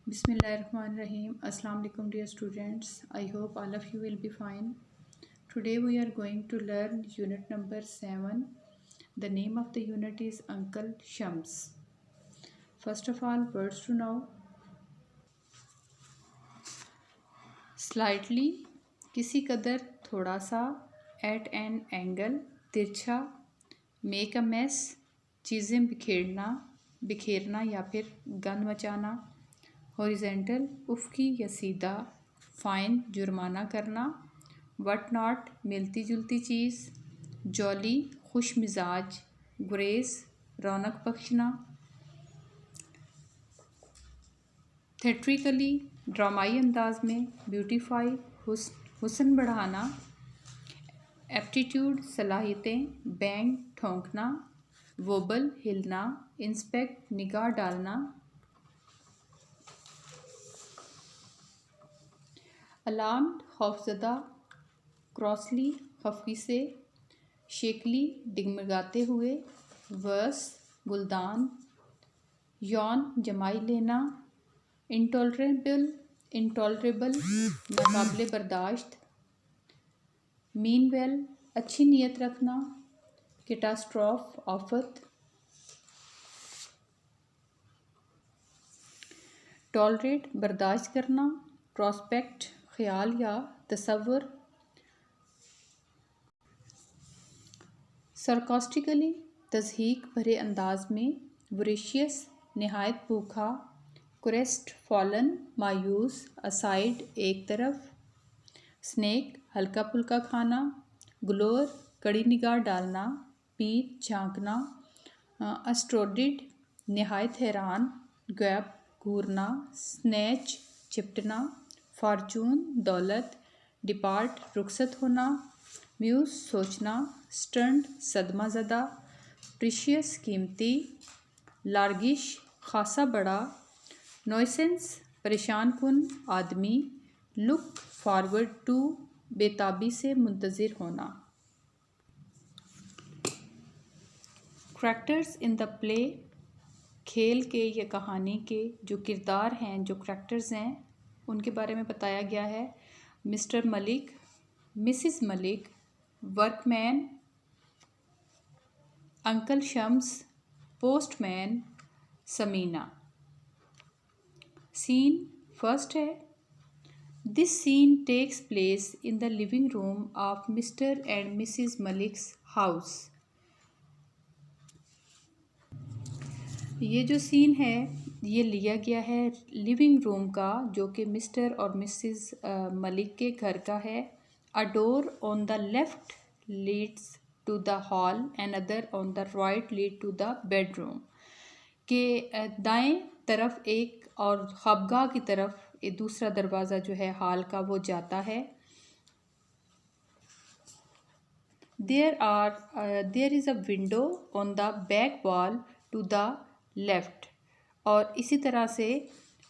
Bismillahirrahmanirrahim. Assalamu alaikum dear students. I hope all of you will be fine. Today we are going to learn unit number 7. The name of the unit is Uncle Shams. First of all, words to know. Slightly, किसी कदर, थोड़ा सा. At an angle, तिरछा. Make a mess, चीज़ें बिखेरना या फिर गंद मचाना. Horizontal, उफ़क़ी या सीधा. फ़ाइन, जुर्माना करना. वट नॉट, मिलती जुलती चीज़. जॉली, खुश मिजाज. गुरेज, रौनक बख्शना. थेट्रिकली, ड्रामाई अंदाज में. ब्यूटीफाई, हुस्न बढ़ाना. एप्टीट्यूड, सलाहियतें. बैंग, ठोंकना. वोबल, हिलना. इंस्पेक्ट, निगाह डालना. अलार्म्ड, खौफज़दा. क्रॉसली, खफगी से. शेकली, डिगमगाते हुए. वर्स, गुलदान. यौन, जमाई लेना. इंटॉलरेबल, नाकाबिले बर्दाश्त. मीनवेल, अच्छी नीयत रखना. कैटास्ट्रॉफ, आफत. टॉलरेट, बर्दाश्त करना. प्रॉस्पेक्ट, ख्याल या तसव्वुर. सरकास्टिकली, तज़हीक भरे अंदाज में. वोरेशियस, नहायत भूखा. क्रेस्ट फॉलन, मायूस. असाइड, एक तरफ. स्नैक, हल्का फुल्का खाना. ग्लोर, कड़ी निगाह डालना. पीत, झांकना. अस्ट्रोडिड, नहायत हैरान. गैप, घूरना. स्नैच, चिपटना. फॉर्चून, दौलत. डिपार्ट, रुखसत होना. म्यूज, सोचना. स्टंट, सदमा ज़दा. प्रीशियस, कीमती. लार्गिश, खासा बड़ा. नॉइसेंस, परेशान कुन, आदमी. लुक फॉरवर्ड टू, बेताबी से मुंतज़िर होना. करैक्टर्स इन द प्ले, खेल के या कहानी के जो किरदार हैं, जो करैक्टर्स हैं, उनके बारे में बताया गया है. Mr Malik, Mrs Malik. Workman, uncle Shams. Postman, Samina. Scene first है. This scene takes place in the living room of Mr and Mrs Malik's house. ये जो सीन है ये लिया गया है लिविंग रूम का, जो कि मिस्टर और मिसिस मलिक के घर का है. A door on the left leads to the hall and other on the right lead to the bedroom. के दाएं तरफ एक और खबगाह की तरफ एक दूसरा दरवाज़ा जो है हॉल का वो जाता है. There is a window on the back wall to the left. और इसी तरह से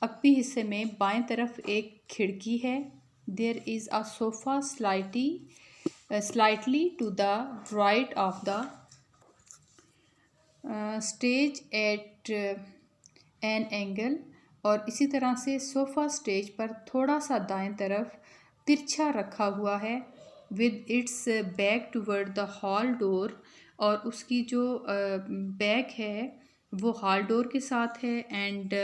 अकबी हिस्से में बाएं तरफ एक खिड़की है. There is a sofa slightly to the right of the stage at an angle. और इसी तरह से सोफ़ा स्टेज पर थोड़ा सा दाएं तरफ तिरछा रखा हुआ है. With its back toward the hall door. और उसकी जो बैक है वो हॉल डोर के साथ है एंड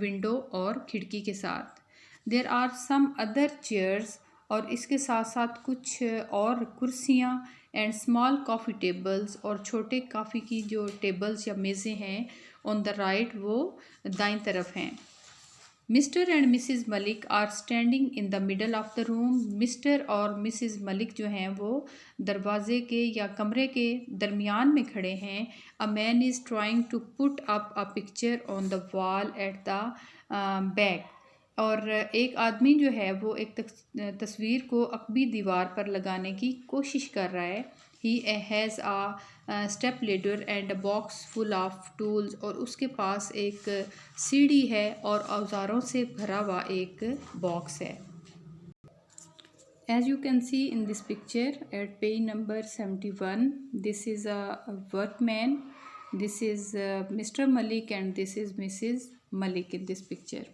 विंडो और खिड़की के साथ. There are some other chairs. और इसके साथ साथ कुछ और कुर्सियाँ एंड स्मॉल कॉफ़ी टेबल्स. और छोटे कॉफ़ी की जो टेबल्स या मेज़ें हैं ऑन द राइट वो दाईं तरफ हैं. Mr and Mrs Malik are standing in the middle of the room. Mr और मिसिस मलिक जो हैं वो दरवाज़े के या कमरे के दरमियान में खड़े हैं. A man is trying to put up a picture on the wall at the back. और एक आदमी जो है वो एक तस्वीर को अकबी दीवार पर लगाने की कोशिश कर रहा है. He has a step ladder and a box full of tools. और उसके पास एक सीढ़ी है और औजारों से भरा हुआ एक बॉक्स है. As you can see in this picture at page number 71, this is a workman. This is Mr. Malik and this is Mrs. Malik in this picture.